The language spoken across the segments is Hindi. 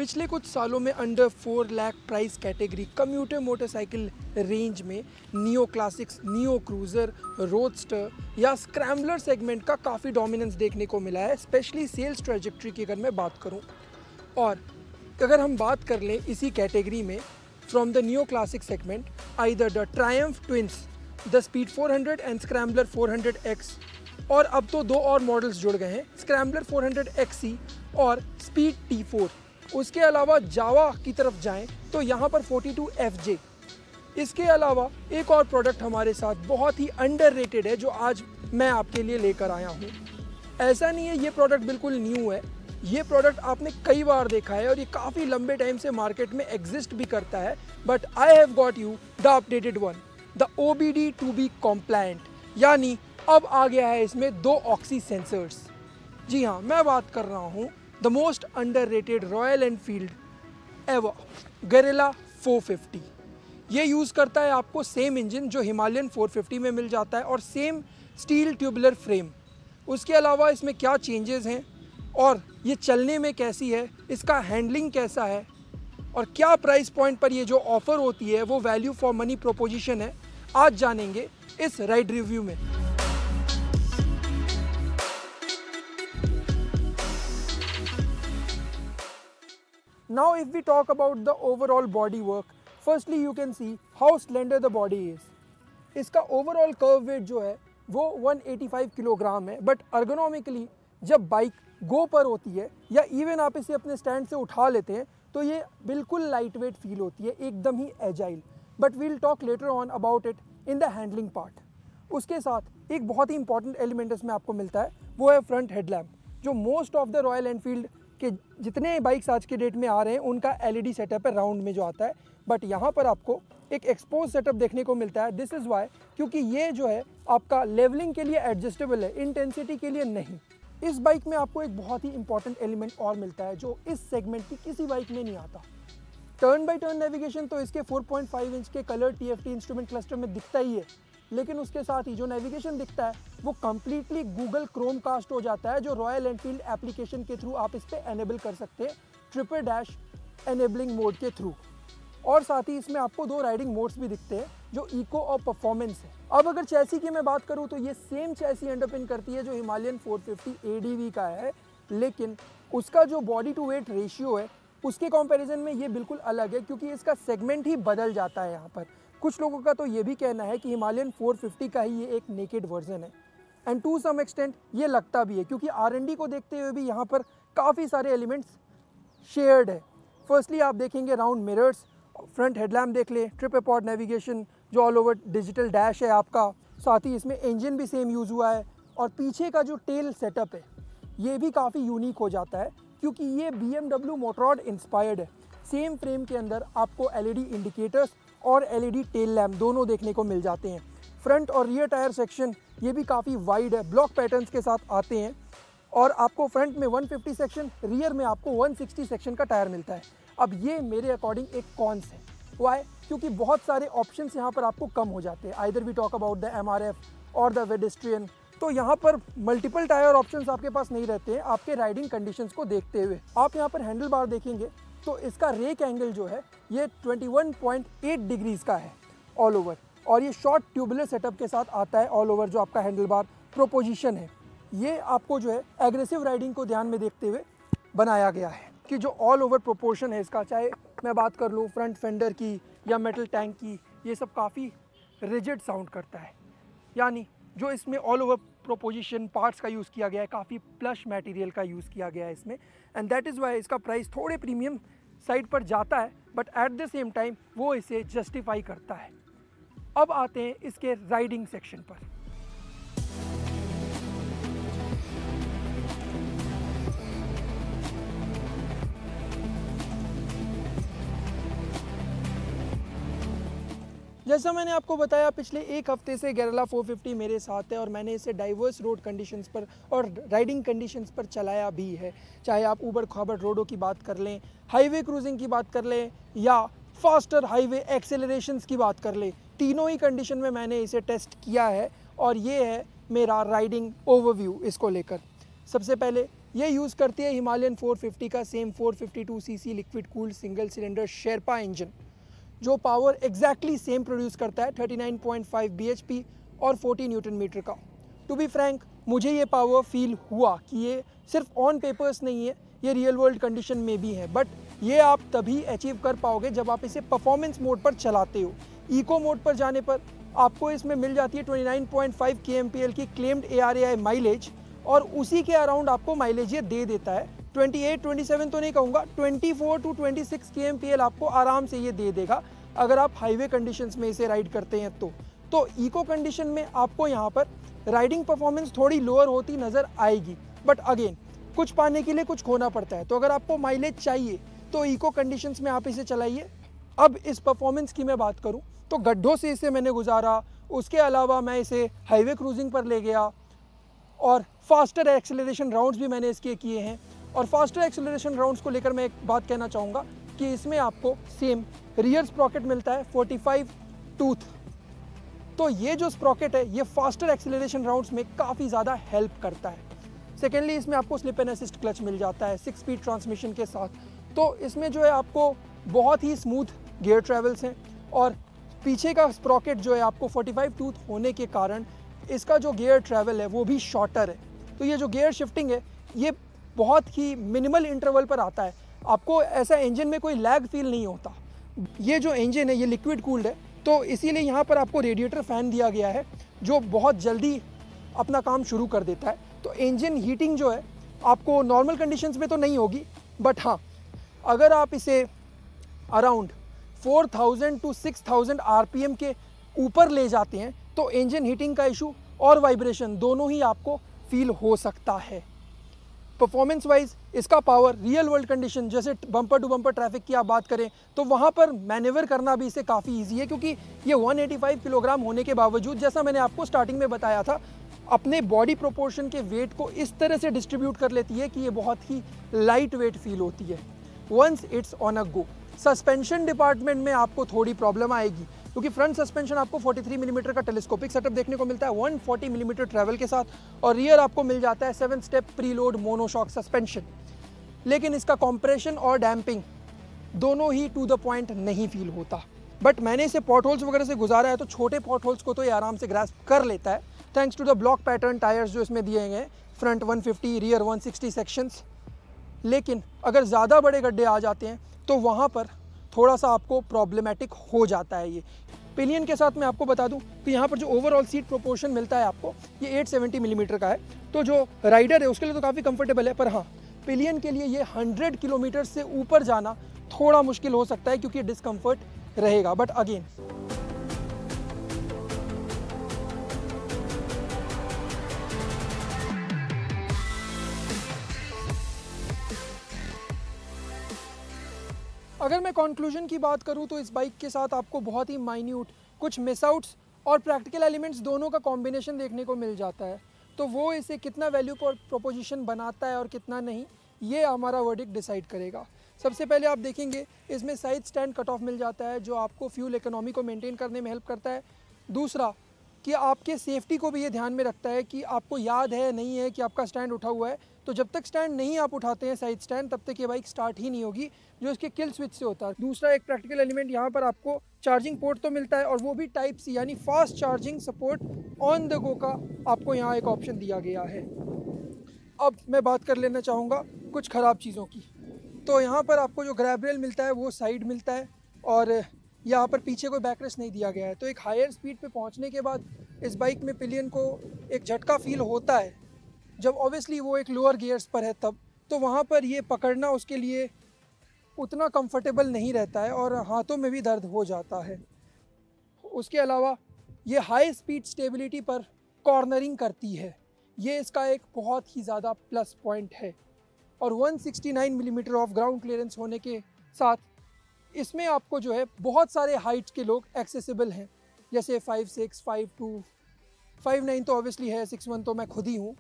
पिछले कुछ सालों में under 4 lakh price category commuter motorcycle range में neo classics, neo cruiser, roadster या स्क्रैम्बलर सेगमेंट का काफ़ी डोमिनेंस देखने को मिला है, स्पेशली सेल्स ट्रैजेक्टरी की अगर मैं बात करूं। और अगर हम बात कर लें इसी कैटेगरी में from the neo classic segment, either the Triumph twins, the speed 400 and scrambler 400X, और अब तो दो और मॉडल्स जुड़ गए हैं, स्क्रैम्बलर 400XC और स्पीड T4। उसके अलावा जावा की तरफ जाएं तो यहाँ पर 42FJ। इसके अलावा एक और प्रोडक्ट हमारे साथ बहुत ही अंडररेटेड है जो आज मैं आपके लिए लेकर आया हूँ। ऐसा नहीं है ये प्रोडक्ट बिल्कुल न्यू है, ये प्रोडक्ट आपने कई बार देखा है और ये काफ़ी लंबे टाइम से मार्केट में एग्जिस्ट भी करता है, but I have got you the updated one, the OBD2B कॉम्प्लायंट, यानी अब आ गया है इसमें 2 ऑक्सी सेंसर्स। जी हाँ, मैं बात कर रहा हूँ the most underrated Royal Enfield ever Guerrilla 450। ये यूज़ करता है आपको सेम इंजन जो हिमालयन 450 में मिल जाता है और सेम स्टील ट्यूबुलर फ्रेम। उसके अलावा इसमें क्या चेंजेस हैं और ये चलने में कैसी है, इसका हैंडलिंग कैसा है और क्या प्राइस पॉइंट पर ये जो ऑफ़र होती है वो वैल्यू फॉर मनी प्रोपोजिशन है, आज जानेंगे इस राइड रिव्यू में। Now if we talk about the overall body work, firstly you can see how slender the body is. इसका overall curve weight जो है वो 185 किलोग्राम है, बट ergonomically जब बाइक गो पर होती है या इवन आप इसे अपने स्टैंड से उठा लेते हैं तो ये बिल्कुल लाइट वेट फील होती है, एकदम ही agile. But we'll talk later on about it in the handling part. उसके साथ एक बहुत ही इंपॉर्टेंट एलिमेंट इसमें आपको मिलता है, वो है फ्रंट हेडलैम्प, जो most of the royal Enfield कि जितने बाइक्स आज के डेट में आ रहे हैं उनका LED सेटअप है राउंड में जो आता है, बट यहाँ पर आपको एक एक्सपोज सेटअप देखने को मिलता है। दिस इज़ वाई, क्योंकि ये जो है आपका लेवलिंग के लिए एडजस्टेबल है, इंटेंसिटी के लिए नहीं। इस बाइक में आपको एक बहुत ही इंपॉर्टेंट एलिमेंट और मिलता है जो इस सेगमेंट की किसी बाइक में नहीं आता। टर्न बाई टर्न नेविगेशन तो इसके 4.5 इंच के कलर TFT इंस्ट्रूमेंट क्लस्टर में दिखता ही है, लेकिन उसके साथ ही जो नेविगेशन दिखता है वो कम्प्लीटली गूगल क्रोम कास्ट हो जाता है, जो रॉयल एनफील्ड एप्लीकेशन के थ्रू आप इस पर एनेबल कर सकते हैं, ट्रिपल डैश एनेबलिंग मोड के थ्रू। और साथ ही इसमें आपको 2 राइडिंग मोड्स भी दिखते हैं जो इको और परफॉर्मेंस है। अब अगर चैसी की मैं बात करूं तो ये सेम चैसी अंडरपिन करती है जो हिमालयन 450 ADV का है, लेकिन उसका जो बॉडी टू वेट रेशियो है उसके कंपैरिजन में ये बिल्कुल अलग है, क्योंकि इसका सेगमेंट ही बदल जाता है। यहाँ पर कुछ लोगों का तो ये भी कहना है कि हिमालयन 450 का ही ये एक नेकेड वर्जन है, एंड टू सम एक्सटेंट ये लगता भी है, क्योंकि R&D को देखते हुए भी यहाँ पर काफ़ी सारे एलिमेंट्स शेयर्ड है। फर्स्टली आप देखेंगे राउंड मिरर्स, फ्रंट हेडलैम्प देख ले, ट्रिप एपॉड नेविगेशन जो ऑल ओवर डिजिटल डैश है आपका, साथ ही इसमें इंजन भी सेम यूज़ हुआ है, और पीछे का जो टेल सेटअप है ये भी काफ़ी यूनिक हो जाता है क्योंकि ये BMW मोटरॉड इंस्पायर्ड है। सेम फ्रेम के अंदर आपको LED इंडिकेटर्स और LED टेल लैम्प दोनों देखने को मिल जाते हैं। फ्रंट और रियर टायर सेक्शन ये भी काफ़ी वाइड है, ब्लॉक पैटर्न्स के साथ आते हैं, और आपको फ्रंट में 150 सेक्शन, रियर में आपको 160 सेक्शन का टायर मिलता है। अब ये मेरे अकॉर्डिंग एक कॉन्स है, वाई, क्योंकि बहुत सारे ऑप्शंस यहाँ पर आपको कम हो जाते हैं, either we talk about the MRF और द वेडिस्ट्रियन। तो यहाँ पर मल्टीपल टायर ऑप्शंस आपके पास नहीं रहते हैं आपके राइडिंग कंडीशंस को देखते हुए। आप यहाँ पर हैंडल बार देखेंगे तो इसका रेक एंगल जो है ये 21.8 डिग्रीज का है ऑल ओवर, और ये शॉर्ट ट्यूबुलर सेटअप के साथ आता है ऑल ओवर। जो आपका हैंडल बार प्रोपोजिशन है ये आपको जो है एग्रेसिव राइडिंग को ध्यान में देखते हुए बनाया गया है, कि जो ऑल ओवर प्रोपोर्शन है इसका, चाहे मैं बात कर लूँ फ्रंट फेंडर की या मेटल टैंक की, ये सब काफ़ी रिजिड साउंड करता है। यानी जो इसमें ऑल ओवर प्रोपोजिशन पार्ट्स का यूज़ किया गया है, काफ़ी प्लश मटेरियल का यूज़ किया गया है इसमें, एंड दैट इज़ वाई इसका प्राइस थोड़े प्रीमियम साइड पर जाता है, but at the same time वो इसे जस्टिफाई करता है। अब आते हैं इसके राइडिंग सेक्शन पर। जैसा मैंने आपको बताया, पिछले एक हफ्ते से गरिल्ला 450 मेरे साथ है और मैंने इसे डाइवर्स रोड कंडीशंस पर और राइडिंग कंडीशंस पर चलाया भी है। चाहे आप ऊबड़ खाबड़ रोडों की बात कर लें, हाईवे क्रूजिंग की बात कर लें या फास्टर हाईवे एक्सेलरेशंस की बात कर लें, तीनों ही कंडीशन में मैंने इसे टेस्ट किया है और ये है मेरा राइडिंग ओवरव्यू इसको लेकर। सबसे पहले ये यूज़ करती है हिमालयन 450 का same 452 CC liquid cooled single cylinder Sherpa engine, जो पावर एग्जैक्टली सेम प्रोड्यूस करता है 39.5 bhp और 40 न्यूटन मीटर का। टू बी फ्रैंक, मुझे ये पावर फील हुआ कि ये सिर्फ ऑन पेपर्स नहीं है, ये रियल वर्ल्ड कंडीशन में भी है, बट ये आप तभी अचीव कर पाओगे जब आप इसे परफॉर्मेंस मोड पर चलाते हो। इको मोड पर जाने पर आपको इसमें मिल जाती है 29.5 kmpl की क्लेम्ड ARAI माइलेज, और उसी के अराउंड आपको माइलेज ये दे देता है। 28-27 तो नहीं कहूँगा, 24 to 26 kmpl आपको आराम से ये दे देगा अगर आप हाईवे कंडीशंस में इसे राइड करते हैं तो इको कंडीशन में आपको यहाँ पर राइडिंग परफॉर्मेंस थोड़ी लोअर होती नज़र आएगी, बट अगेन कुछ पाने के लिए कुछ खोना पड़ता है। तो अगर आपको माइलेज चाहिए तो इको कंडीशंस में आप इसे चलाइए। अब इस परफॉर्मेंस की मैं बात करूं तो गड्ढों से इसे मैंने गुजारा, उसके अलावा मैं इसे हाईवे क्रूजिंग पर ले गया और फास्टर एक्सेलरेशन राउंड्स भी मैंने इसके किए हैं। और फास्टर एक्सेलरेशन राउंड्स को लेकर मैं एक बात कहना चाहूँगा कि इसमें आपको सेम रियर स्प्रॉकेट मिलता है 45 टूथ, तो ये जो स्प्रॉकेट है ये फास्टर एक्सेलरेशन राउंड्स में काफ़ी ज़्यादा हेल्प करता है। सेकेंडली इसमें आपको स्लिप एंड असिस्ट क्लच मिल जाता है 6 स्पीड ट्रांसमिशन के साथ, तो इसमें जो है आपको बहुत ही स्मूथ गियर ट्रेवल्स हैं। और पीछे का स्प्रॉकेट जो है आपको 45 टूथ होने के कारण इसका जो गियर ट्रैवल है वो भी शॉर्टर है। तो ये जो गियर शिफ्टिंग है ये बहुत ही मिनिमल इंटरवल पर आता है, आपको ऐसा इंजन में कोई लैग फील नहीं होता। ये जो इंजन है ये लिक्विड कूल्ड है, तो इसीलिए यहाँ पर आपको रेडिएटर फ़ैन दिया गया है जो बहुत जल्दी अपना काम शुरू कर देता है। तो इंजन हीटिंग जो है आपको नॉर्मल कंडीशंस में तो नहीं होगी, बट हाँ अगर आप इसे अराउंड 4000 to 6000 RPM के ऊपर ले जाते हैं तो इंजन हीटिंग का इशू और वाइब्रेशन दोनों ही आपको फील हो सकता है। परफॉर्मेंस वाइज इसका पावर रियल वर्ल्ड कंडीशन जैसे बम्पर टू बम्पर ट्रैफिक की आप बात करें तो वहाँ पर मैनेवर करना भी इसे काफ़ी इजी है, क्योंकि ये 185 किलोग्राम होने के बावजूद, जैसा मैंने आपको स्टार्टिंग में बताया था, अपने बॉडी प्रोपोर्शन के वेट को इस तरह से डिस्ट्रीब्यूट कर लेती है कि ये बहुत ही लाइट वेट फील होती है once it's on a go. Suspension department में आपको थोड़ी प्रॉब्लम आएगी, क्योंकि फ्रंट सस्पेंशन आपको 43 मिलीमीटर का टेलीस्कोपिक सेटअप देखने को मिलता है 140 मिलीमीटर ट्रैवल के साथ, और रियर आपको मिल जाता है 7 स्टेप प्रीलोड मोनोशॉक सस्पेंशन। लेकिन इसका कॉम्प्रेशन और डैम्पिंग दोनों ही टू द पॉइंट नहीं फील होता। बट मैंने इसे पॉट होल्स वगैरह से गुजारा है तो छोटे पॉट होल्स को तो ये आराम से ग्रास्प कर लेता है, thanks to the block pattern tyres जो इसमें दिए गए हैं, फ्रंट 150 रियर 160 सेक्शंस। लेकिन अगर ज़्यादा बड़े गड्ढे आ जाते हैं तो वहाँ पर थोड़ा सा आपको प्रॉब्लमेटिक हो जाता है। ये पिलियन के साथ मैं आपको बता दूं कि यहाँ पर जो ओवरऑल सीट प्रोपोर्शन मिलता है आपको ये 870 मिलीमीटर का है, तो जो राइडर है उसके लिए तो काफ़ी कंफर्टेबल है। पर हाँ, पिलियन के लिए ये 100 किलोमीटर से ऊपर जाना थोड़ा मुश्किल हो सकता है क्योंकि डिस्कम्फर्ट रहेगा। बट अगेन अगर मैं कंक्लूजन की बात करूं तो इस बाइक के साथ आपको बहुत ही माइन्यूट कुछ मिस आउट्स और प्रैक्टिकल एलिमेंट्स दोनों का कॉम्बिनेशन देखने को मिल जाता है, तो वो इसे कितना वैल्यू प्रोपोजिशन बनाता है और कितना नहीं, ये हमारा वर्डिक्ट डिसाइड करेगा। सबसे पहले आप देखेंगे इसमें साइड स्टैंड कट ऑफ मिल जाता है जो आपको फ्यूल इकोनॉमी को मेंटेन करने में हेल्प करता है। दूसरा कि आपके सेफ्टी को भी ये ध्यान में रखता है कि आपको याद है नहीं है कि आपका स्टैंड उठा हुआ है, तो जब तक स्टैंड नहीं आप उठाते हैं साइड स्टैंड तब तक ये बाइक स्टार्ट ही नहीं होगी, जो इसके किल स्विच से होता है। दूसरा एक प्रैक्टिकल एलिमेंट यहाँ पर आपको चार्जिंग पोर्ट तो मिलता है और वो भी टाइप सी यानी fast charging support on the go का आपको यहाँ एक ऑप्शन दिया गया है। अब मैं बात कर लेना चाहूँगा कुछ ख़राब चीज़ों की। तो यहाँ पर आपको जो ग्रैब रेल मिलता है वो साइड मिलता है और यहाँ पर पीछे कोई बैकरेस्ट नहीं दिया गया है, तो एक हायर स्पीड पे पहुँचने के बाद इस बाइक में पिलियन को एक झटका फील होता है जब ऑब्वियसली वो एक लोअर गियर्स पर है तब, तो वहाँ पर ये पकड़ना उसके लिए उतना कंफर्टेबल नहीं रहता है और हाथों में भी दर्द हो जाता है। उसके अलावा ये हाई स्पीड स्टेबिलिटी पर कॉर्नरिंग करती है, ये इसका एक बहुत ही ज़्यादा प्लस पॉइंट है। और 169 मिलीमीटर ऑफ ग्राउंड क्लियरेंस होने के साथ इसमें आपको जो है बहुत सारे हाइट के लोग एक्सेसिबल हैं, जैसे 5'6", 5'2", 5'9" तो ऑब्वियसली है, 6'1" तो मैं खुद ही हूँ,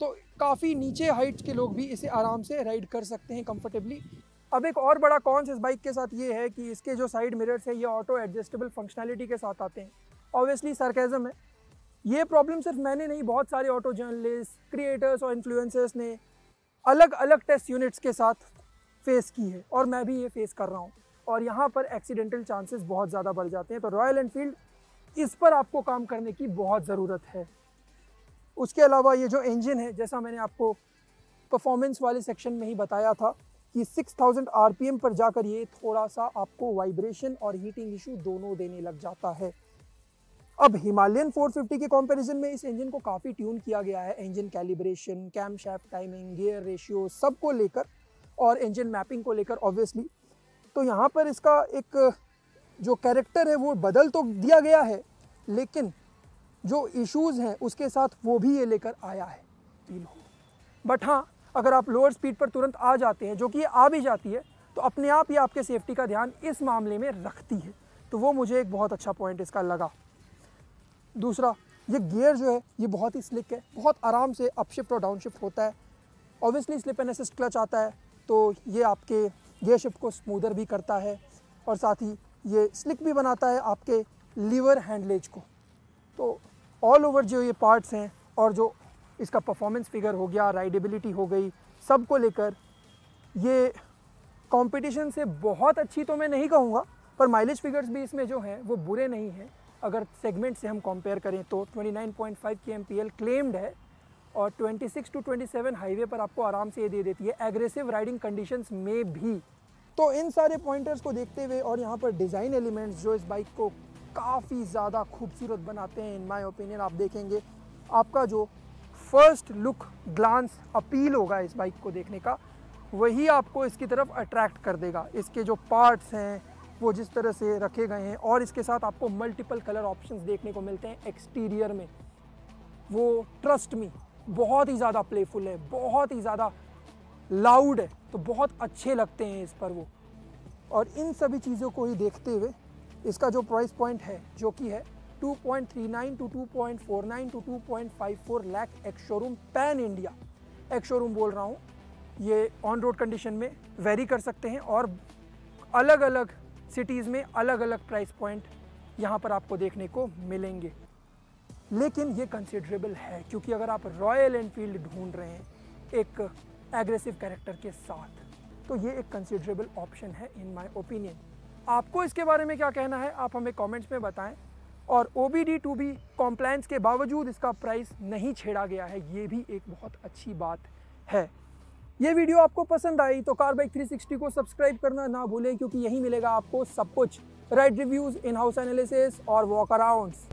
तो काफ़ी नीचे हाइट के लोग भी इसे आराम से राइड कर सकते हैं कंफर्टेबली। अब एक और बड़ा कॉन्स इस बाइक के साथ ये है कि इसके जो साइड मिरर्स है ये ऑटो एडजस्टेबल फंक्शनैलिटी के साथ आते हैं। ऑब्वियसली सरकैज़म है, ये प्रॉब्लम सिर्फ मैंने नहीं, बहुत सारे ऑटो जर्नलिस्ट, क्रिएटर्स और इन्फ्लुएंसर्स ने अलग अलग टेस्ट यूनिट्स के साथ फेस की है और मैं भी ये फेस कर रहा हूँ। और यहाँ पर एक्सीडेंटल चांसेस बहुत ज़्यादा बढ़ जाते हैं। तो रॉयल एनफील्ड इस पर आपको काम करने की बहुत ज़रूरत है। उसके अलावा ये जो इंजन है, जैसा मैंने आपको परफॉर्मेंस वाले सेक्शन में ही बताया था कि 6000 RPM पर जाकर ये थोड़ा सा आपको वाइब्रेशन और हीटिंग इशू दोनों देने लग जाता है। अब हिमालयन 450 के कंपैरिजन में इस इंजन को काफ़ी ट्यून किया गया है, engine calibration, camshaft timing, gear ratio सब को लेकर और इंजन मैपिंग को लेकर ऑब्वियसली। तो यहाँ पर इसका एक जो कैरेक्टर है वो बदल तो दिया गया है, लेकिन जो इश्यूज़ हैं उसके साथ वो भी ये लेकर आया है। बट हाँ, अगर आप लोअर स्पीड पर तुरंत आ जाते हैं, जो कि ये आ भी जाती है, तो अपने आप ये आपके सेफ्टी का ध्यान इस मामले में रखती है। तो वो मुझे एक बहुत अच्छा पॉइंट इसका लगा। दूसरा, ये गियर जो है ये बहुत ही स्लिक है, बहुत आराम से अपशिफ्ट और डाउनशिफ्ट होता है। Obviously slip and assist clutch आता है, तो ये आपके गियर शिफ्ट को स्मूदर भी करता है और साथ ही ये स्लिक भी बनाता है आपके लीवर हैंडलेज को। तो ऑल ओवर जो ये पार्ट्स हैं और जो इसका परफॉर्मेंस फिगर हो गया, राइडेबिलिटी हो गई, सब को लेकर ये कंपटीशन से बहुत अच्छी तो मैं नहीं कहूँगा, पर माइलेज फिगर्स भी इसमें जो हैं वो बुरे नहीं हैं। अगर सेगमेंट से हम कंपेयर करें तो 29.5 kmpl क्लेम्ड है और 26 to 27 हाईवे पर आपको आराम से ये दे देती है, एग्रेसिव राइडिंग कंडीशंस में भी। तो इन सारे पॉइंटर्स को देखते हुए और यहाँ पर डिज़ाइन एलिमेंट्स जो इस बाइक को काफ़ी ज़्यादा खूबसूरत बनाते हैं, इन माय ओपिनियन, आप देखेंगे आपका जो फर्स्ट लुक ग्लांस अपील होगा इस बाइक को देखने का, वही आपको इसकी तरफ अट्रैक्ट कर देगा। इसके जो पार्ट्स हैं वो जिस तरह से रखे गए हैं और इसके साथ आपको मल्टीपल कलर ऑप्शंस देखने को मिलते हैं एक्सटीरियर में, वो ट्रस्ट मी बहुत ही ज़्यादा प्लेफुल है, बहुत ही ज़्यादा लाउड है, तो बहुत अच्छे लगते हैं इस पर वो। और इन सभी चीज़ों को ही देखते हुए इसका जो प्राइस पॉइंट है, जो कि है 2.39 to 2.49 to 2.54 lakh ex showroom pan India, ex showroom बोल रहा हूँ, ये ऑन रोड कंडीशन में वेरी कर सकते हैं और अलग अलग सिटीज़ में अलग अलग प्राइस पॉइंट यहाँ पर आपको देखने को मिलेंगे। लेकिन ये कंसिडरेबल है, क्योंकि अगर आप रॉयल एनफील्ड ढूंढ रहे हैं एक एग्रेसिव कैरेक्टर के साथ, तो ये एक कंसिडरेबल ऑप्शन है इन माय ओपिनियन। आपको इसके बारे में क्या कहना है, आप हमें कमेंट्स में बताएं। और OBD2B कॉम्प्लायंस के बावजूद इसका प्राइस नहीं छेड़ा गया है, ये भी एक बहुत अच्छी बात है। ये वीडियो आपको पसंद आई तो कार बाइक 360 को सब्सक्राइब करना ना भूलें, क्योंकि यही मिलेगा आपको सब कुछ, ride reviews, in house analysis और वॉक अराउंड्स।